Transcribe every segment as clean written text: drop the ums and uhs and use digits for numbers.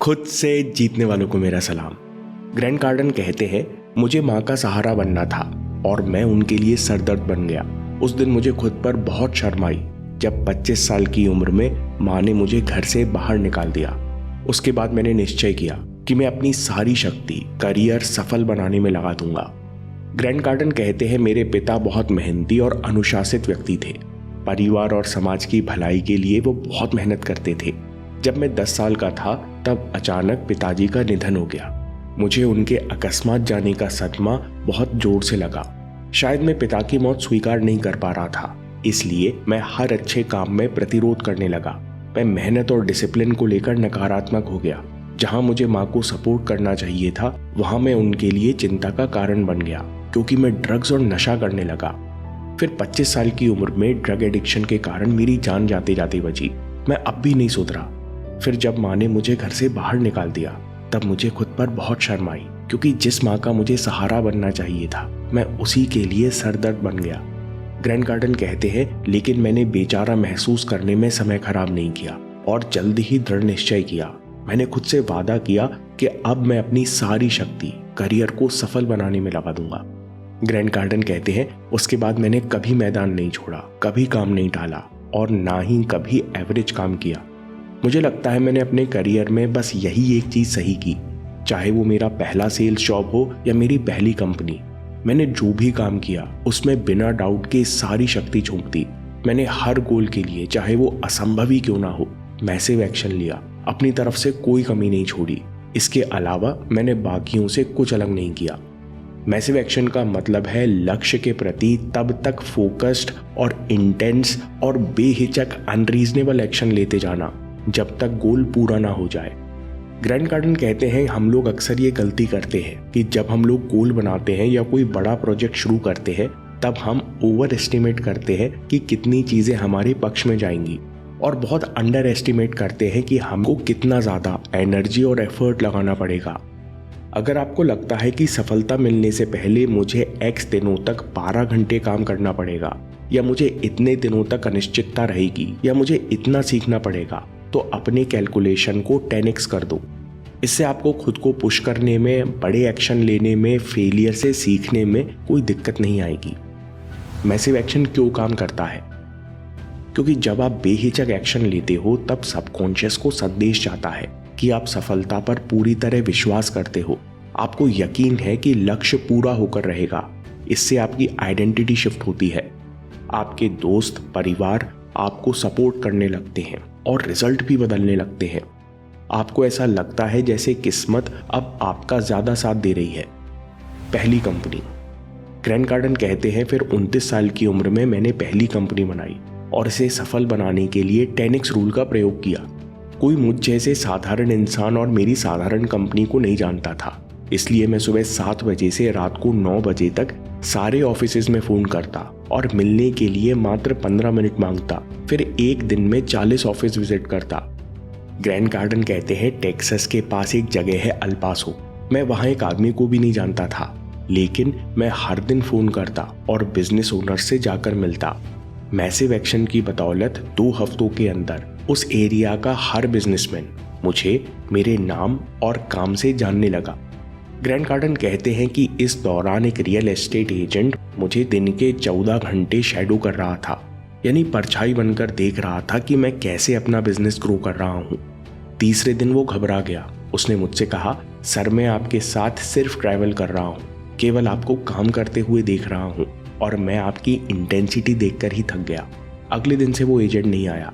खुद से जीतने वालों को मेरा सलाम। ग्रैंड कार्डन कहते हैं, मुझे माँ का सहारा बनना था और मैं उनके लिए सरदर्द बन गया। उस दिन मुझे खुद पर बहुत शर्म आई जब 25 साल की उम्र में माँ ने मुझे घर से बाहर निकाल दिया। उसके बाद मैंने निश्चय किया कि मैं अपनी सारी शक्ति करियर सफल बनाने में लगा दूंगा। ग्रैंड कार्डन कहते हैं, मेरे पिता बहुत मेहनती और अनुशासित व्यक्ति थे। परिवार और समाज की भलाई के लिए वो बहुत मेहनत करते थे। जब मैं 10 साल का था तब अचानक पिताजी का निधन हो गया। मुझे उनके अकस्मात जाने का सदमा बहुत जोर से लगा। शायद मैं पिता की मौत स्वीकार नहीं कर पा रहा था, इसलिए मैं हर अच्छे काम में प्रतिरोध करने लगा। मैं मेहनत और डिसिप्लिन को लेकर नकारात्मक हो गया। जहां मुझे माँ को सपोर्ट करना चाहिए था, वहां मैं उनके लिए चिंता का कारण बन गया क्योंकि मैं ड्रग्स और नशा करने लगा। फिर 25 साल की उम्र में ड्रग एडिक्शन के कारण मेरी जान जाते जाते बची। मैं अब भी नहीं सुधरा। फिर जब माँ ने मुझे घर से बाहर निकाल दिया तब मुझे खुद पर बहुत शर्म आई क्योंकि जिस माँ का मुझे सहारा बनना चाहिए था, मैं उसी के लिए सरदर्द बन गया। ग्रैंड कार्डन कहते हैं, लेकिन मैंने बेचारा महसूस करने में समय खराब नहीं किया और जल्द ही दृढ़ निश्चय किया। मैंने खुद से वादा किया कि अब मैं अपनी सारी शक्ति करियर को सफल बनाने में लगा दूंगा। ग्रैंड कार्डन कहते हैं, उसके बाद मैंने कभी मैदान नहीं छोड़ा, कभी काम नहीं टाला और ना ही कभी एवरेज काम किया। मुझे लगता है मैंने अपने करियर में बस यही एक चीज सही की, चाहे वो मेरा पहला सेल्स जॉब हो या मेरी पहली कंपनी। मैंने जो भी काम किया उसमें बिना डाउट के सारी शक्ति झोंक दी। मैंने हर गोल के लिए, चाहे वो असंभव ही क्यों ना हो, मैसिव एक्शन लिया। अपनी तरफ से कोई कमी नहीं छोड़ी। इसके अलावा मैंने बाकियों से कुछ अलग नहीं किया। मैसिव एक्शन का मतलब है लक्ष्य के प्रति तब तक फोकस्ड और इंटेंस और बेहिचक अनरीजनेबल एक्शन लेते जाना जब तक गोल पूरा ना हो जाए। ग्रैंड कार्डन कहते हैं, हम लोग अक्सर ये गलती करते हैं कि जब हम लोग गोल बनाते हैं या कोई बड़ा प्रोजेक्ट शुरू करते हैं तब हम ओवर एस्टिमेट करते हैं कि कितनी चीजें हमारे पक्ष में जाएंगी और बहुत अंडर एस्टिमेट करते हैं कि हमको कितना ज्यादा एनर्जी और एफर्ट लगाना पड़ेगा। अगर आपको लगता है कि सफलता मिलने से पहले मुझे X दिनों तक 12 घंटे काम करना पड़ेगा या मुझे इतने दिनों तक अनिश्चितता रहेगी या मुझे इतना सीखना पड़ेगा, तो अपने कैलकुलेशन को 10x कर दो। इससे आपको खुद को पुश करने में, बड़े एक्शन लेने में, फेलियर से सीखने में कोई दिक्कत नहीं आएगी। मैसिव एक्शन क्यों काम करता है? क्योंकि जब आप बेहिचक एक्शन लेते हो तब सबकॉन्शियस को संदेश जाता है कि आप सफलता पर पूरी तरह विश्वास करते हो। आपको यकीन है कि लक्ष्य पूरा होकर रहेगा। इससे आपकी आइडेंटिटी शिफ्ट होती है। आपके दोस्त, परिवार आपको सपोर्ट करने लगते हैं और रिजल्ट भी बदलने लगते हैं। आपको ऐसा लगता है जैसे किस्मत अब आपका ज्यादा साथ दे रही है। पहली कंपनी। ग्रैंड कार्डन कहते हैं, फिर 29 साल की उम्र में मैंने पहली कंपनी बनाई और इसे सफल बनाने के लिए 10x रूल का प्रयोग किया। कोई मुझ जैसे साधारण इंसान और मेरी साधारण कंपनी को नहीं जानता था, इसलिए मैं सुबह 7 बजे से रात को 9 बजे तक सारे ऑफिसेज में फोन करता और मिलने के लिए मात्र 15 मिनट मांगता। फिर एक दिन में 40 ऑफिस विजिट करता। ग्रैंड कार्डन कहते हैं, टेक्सास के पास एक जगह है अल पासो। मैं वहां एक आदमी को भी नहीं जानता था, लेकिन मैं हर दिन फोन करता और बिजनेस ओनर से जाकर मिलता। मैसिव एक्शन की बदौलत 2 हफ्तों के अंदर उस एरिया का हर बिजनेसमैन मुझे मेरे नाम और काम से जानने लगा। ग्रैंड कार्डन कहते हैं कि इस दौरान एक रियल एस्टेट एजेंट मुझे दिन के 14 घंटे शैडो कर रहा था, यानी परछाई बनकर देख रहा था कि मैं कैसे अपना बिजनेस ग्रो कर रहा हूँ। तीसरे दिन वो घबरा गया। उसने मुझसे कहा, सर मैं आपके साथ सिर्फ ट्रैवल कर रहा हूँ, केवल आपको काम करते हुए देख रहा हूँ और मैं आपकी इंटेंसिटी देखकर ही थक गया। अगले दिन से वो एजेंट नहीं आया।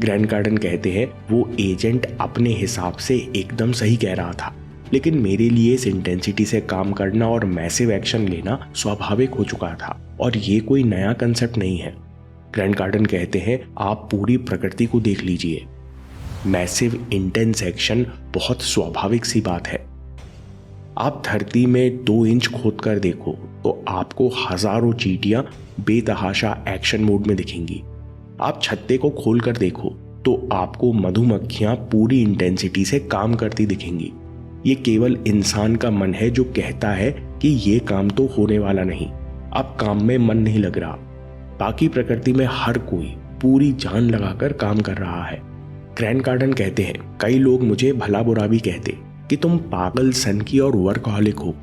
ग्रैंड कार्डन कहते हैं, वो एजेंट अपने हिसाब से एकदम सही कह रहा था, लेकिन मेरे लिए इस इंटेंसिटी से काम करना और मैसिव एक्शन लेना स्वाभाविक हो चुका था और ये कोई नया कंसेप्ट नहीं है। ग्रैंड कार्डन कहते हैं, आप पूरी प्रकृति को देख लीजिए। मैसिव इंटेंस एक्शन बहुत स्वाभाविक सी बात है। आप धरती में 2 इंच खोद कर देखो तो आपको हजारों चींटियां बेतहाशा एक्शन मोड में दिखेंगी। आप छत्ते को खोल कर देखो तो आपको मधुमक्खियां पूरी इंटेंसिटी से काम करती दिखेंगी। ये केवल इंसान का मन है जो कहता है कि ये काम तो होने वाला नहीं, अब काम में मन नहीं लग रहा। बाकी प्रकृति में हर कोई पूरी जान लगाकर काम कर रहा है। ग्रैंड कार्डन कहते हैं, कई लोग मुझे भला बुरा भी कहते कि तुम पागल, सनकी और वर्कहॉलिक हो,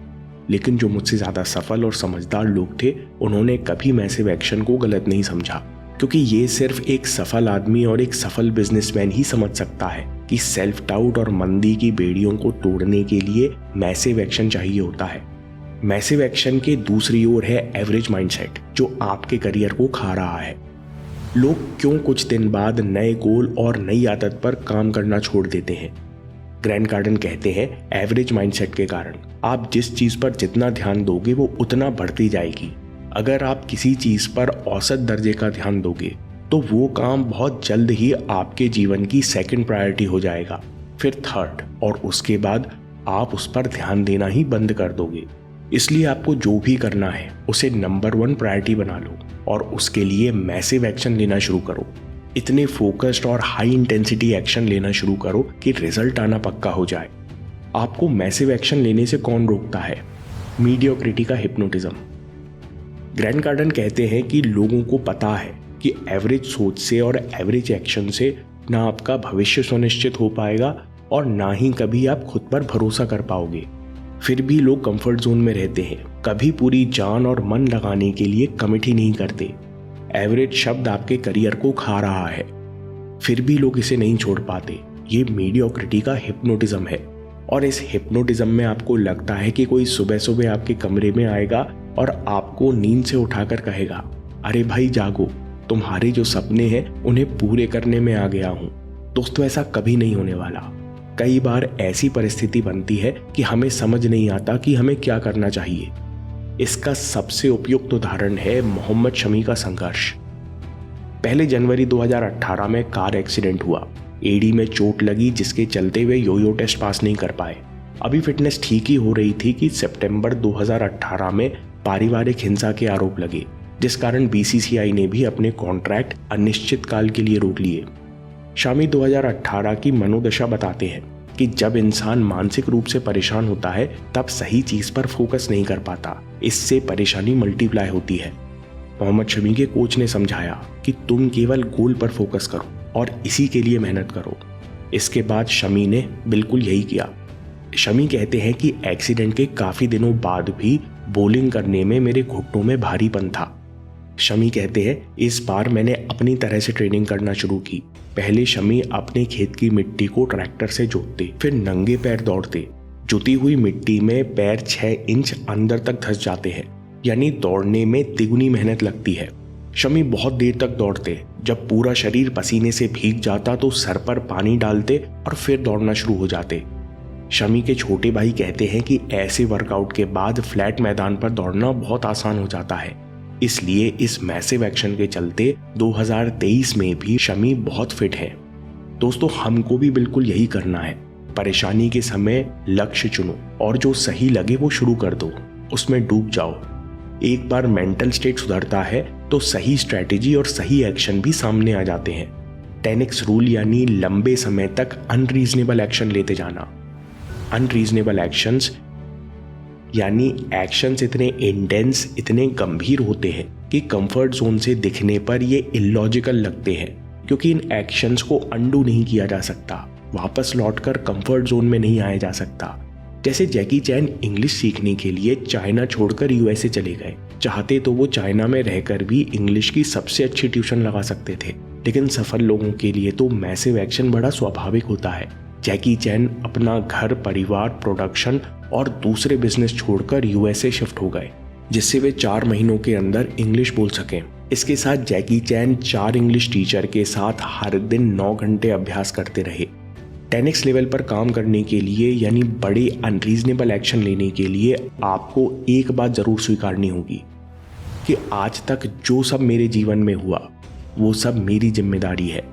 लेकिन जो मुझसे ज़्यादा सफल और समझदार लोग थे उन्होंने कभी मैसिव एक्शन को गलत नहीं समझा, क्योंकि ये सिर्फ एक सफल आदमी और एक सफल बिजनेसमैन ही समझ सकता है कि सेल्फ डाउट और मंदी की बेड़ियों को तोड़ने के लिए मैसिव एक्शन चाहिए होता है। मैसिव एक्शन के दूसरी ओर है एवरेज माइंडसेट, जो आपके करियर को खा रहा है। लोग क्यों कुछ दिन बाद नए गोल और नई आदत पर काम करना छोड़ देते हैं? ग्रैंड कार्डन कहते हैं, एवरेज माइंडसेट के कारण आप जिस चीज पर जितना ध्यान दोगे वो उतना बढ़ती जाएगी। अगर आप किसी चीज पर औसत दर्जे का ध्यान दोगे तो वो काम बहुत जल्द ही आपके जीवन की सेकंड प्रायोरिटी हो जाएगा, फिर थर्ड, और उसके बाद आप उस पर ध्यान देना ही बंद कर दोगे। इसलिए आपको जो भी करना है उसे नंबर 1 प्रायोरिटी बना लो और उसके लिए मैसिव एक्शन लेना शुरू करो। इतने फोकस्ड और हाई इंटेंसिटी एक्शन लेना शुरू करो कि रिजल्ट आना पक्का हो जाए। आपको मैसिव एक्शन लेने से कौन रोकता है? मीडियोक्रिटी का हिप्नोटिज्म। ग्रैंड कार्डन कहते हैं कि लोगों को पता है कि एवरेज सोच से और एवरेज एक्शन से ना आपका भविष्य सुनिश्चित हो पाएगा और ना ही कभी आप खुद पर भरोसा कर पाओगे। फिर भी लोग कंफर्ट जोन में रहते हैं, कभी पूरी जान और मन लगाने के लिए कमिट ही नहीं करते। एवरेज शब्द आपके करियर को खा रहा है, फिर भी लोग इसे नहीं छोड़ पाते। ये मीडियोक्रिटी का हिप्नोटिज्म है, और इस हिप्नोटिज्म में आपको लगता है कि कोई सुबह सुबह आपके कमरे में आएगा और आपको नींद से उठाकर कहेगा, अरे भाई जागो, तुम्हारे जो सपने हैं उन्हें पूरे करने में आ गया हूं। दोस्तों, ऐसा कभी नहीं होने वाला। कई बार ऐसी परिस्थिति बनती है कि हमें समझ नहीं आता कि हमें क्या करना चाहिए। इसका सबसे उपयुक्त उदाहरण है मोहम्मद शमी का संघर्ष। पहले जनवरी 2018 में कार एक्सीडेंट हुआ, एड़ी में चोट लगी जिसके चलते वे योयो टेस्ट पास नहीं कर पाए। अभी फिटनेस ठीक ही हो रही थी कि सितंबर 2018 में पारिवारिक हिंसा के आरोप लगे, जिस कारण बीसीसीआई ने भी अपने कॉन्ट्रैक्ट अनिश्चित काल के लिए रोक लिए। शमी 2018 की मनोदशा बताते हैं कि जब इंसान मानसिक रूप से परेशान होता है तब सही चीज पर फोकस नहीं कर पाता, इससे परेशानी मल्टीप्लाई होती है। मोहम्मद शमी के कोच ने समझाया कि तुम केवल गोल पर फोकस करो और इसी के लिए मेहनत करो। इसके बाद शमी ने बिल्कुल यही किया। शमी कहते हैं कि एक्सीडेंट के काफी दिनों बाद भी बॉलिंग करने में मेरे घुटनों में भारीपन था। शमी कहते हैं, इस बार मैंने अपनी तरह से ट्रेनिंग करना शुरू की। पहले शमी अपने खेत की मिट्टी को ट्रैक्टर से जोतते, फिर नंगे पैर दौड़ते। जुती हुई मिट्टी में पैर 6 इंच अंदर तक धंस जाते हैं, यानी दौड़ने में तिगुनी मेहनत लगती है। शमी बहुत देर तक दौड़ते, जब पूरा शरीर पसीने से भीग जाता तो सर पर पानी डालते और फिर दौड़ना शुरू हो जाते। शमी के छोटे भाई कहते हैं कि ऐसे वर्कआउट के बाद फ्लैट मैदान पर दौड़ना बहुत आसान हो जाता है। इसलिए इस मैसिव एक्शन के चलते 2023 में भी शमी बहुत फिट है। दोस्तों, हमको भी बिल्कुल यही करना है। परेशानी के समय लक्ष्य चुनो और जो सही लगे वो शुरू कर दो, उसमें डूब जाओ। एक बार मेंटल स्टेट सुधरता है तो सही स्ट्रैटेजी और सही एक्शन भी सामने आ जाते हैं। 10x रूल यानी लंबे समय तक अनरीजनेबल एक्शन लेते जाना। अनरीजनेबल एक्शंस यानी एक्शंस इतने इंटेंस, इतने गंभीर होते हैं कि कंफर्ट जोन से दिखने पर ये इलॉजिकल लगते हैं, क्योंकि इन एक्शंस को अंडू नहीं किया जा सकता, वापस लौटकर कंफर्ट जोन में नहीं आया जा सकता। जैसे जैकी चैन इंग्लिश सीखने के लिए चाइना छोड़कर यूएसए चले गए। चाहते तो वो चाइना में रहकर भी इंग्लिश की सबसे अच्छी ट्यूशन लगा सकते थे, लेकिन सफल लोगों के लिए तो मैसिव एक्शन बड़ा स्वाभाविक होता है। जैकी चैन अपना घर, परिवार, प्रोडक्शन और दूसरे बिजनेस छोड़कर यूएसए शिफ्ट हो गए, जिससे वे 4 महीनों के अंदर इंग्लिश बोल सकें। इसके साथ जैकी चैन 4 इंग्लिश टीचर के साथ हर दिन 9 घंटे अभ्यास करते रहे। 10x लेवल पर काम करने के लिए यानी बड़े अनरीजनेबल एक्शन लेने के लिए आपको एक बात जरूर स्वीकारनी होगी कि आज तक जो सब मेरे जीवन में हुआ वो सब मेरी जिम्मेदारी है।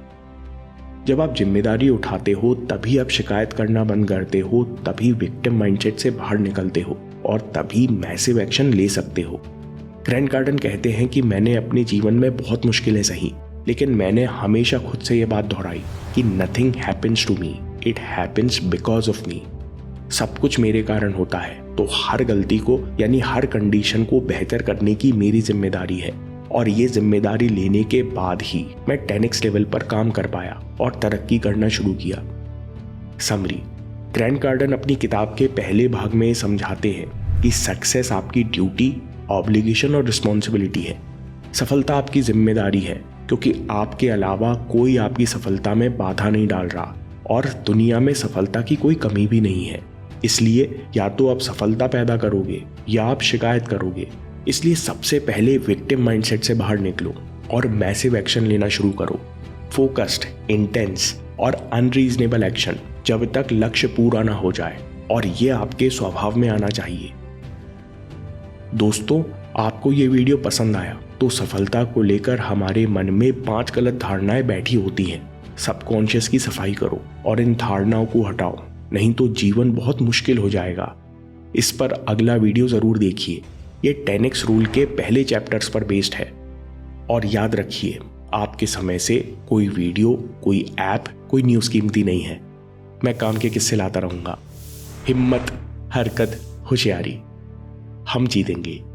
जब आप जिम्मेदारी उठाते हो तभी आप शिकायत करना बंद करते हो, तभी विक्टिम माइंडसेट से बाहर निकलते हो और तभी मैसिव एक्शन ले सकते हो। ग्रैंड कार्डन कहते हैं कि मैंने अपने जीवन में बहुत मुश्किलें सही, लेकिन मैंने हमेशा खुद से यह बात दोहराई कि nothing happens to me, it happens because of me. सब कुछ मेरे कारण होता है, तो हर गलती को यानी हर कंडीशन को बेहतर करने की मेरी जिम्मेदारी है। और ये जिम्मेदारी लेने के बाद ही मैं 10x लेवल पर काम कर पाया और तरक्की करना शुरू किया। समरी, ग्रैंड कार्डन अपनी किताब के पहले भाग में समझाते हैं कि सक्सेस आपकी ड्यूटी, ऑब्लिगेशन और रिस्पॉन्सिबिलिटी है। सफलता आपकी जिम्मेदारी है क्योंकि आपके अलावा कोई आपकी सफलता में बाधा नहीं डाल रहा और दुनिया में सफलता की कोई कमी भी नहीं है। इसलिए या तो आप सफलता पैदा करोगे या आप शिकायत करोगे। इसलिए सबसे पहले विक्टिम माइंडसेट से बाहर निकलो और मैसिव एक्शन लेना शुरू करो। फोकस्ड, इंटेंस और अनरीजनेबल एक्शन जब तक लक्ष्य पूरा ना हो जाए, और ये आपके स्वभाव में आना चाहिए। दोस्तों, आपको ये वीडियो पसंद आया तो सफलता को लेकर हमारे मन में 5 गलत धारणाएं बैठी होती हैं। सबकॉन्शियस की सफाई करो और इन धारणाओं को हटाओ, नहीं तो जीवन बहुत मुश्किल हो जाएगा। इस पर अगला वीडियो जरूर देखिए। ये 10x रूल के पहले चैप्टर्स पर बेस्ड है। और याद रखिए, आपके समय से कोई वीडियो, कोई ऐप, कोई न्यूज़ कीमती नहीं है। मैं काम के किस्से लाता रहूंगा। हिम्मत, हरकत, होशियारी, हम जीतेंगे।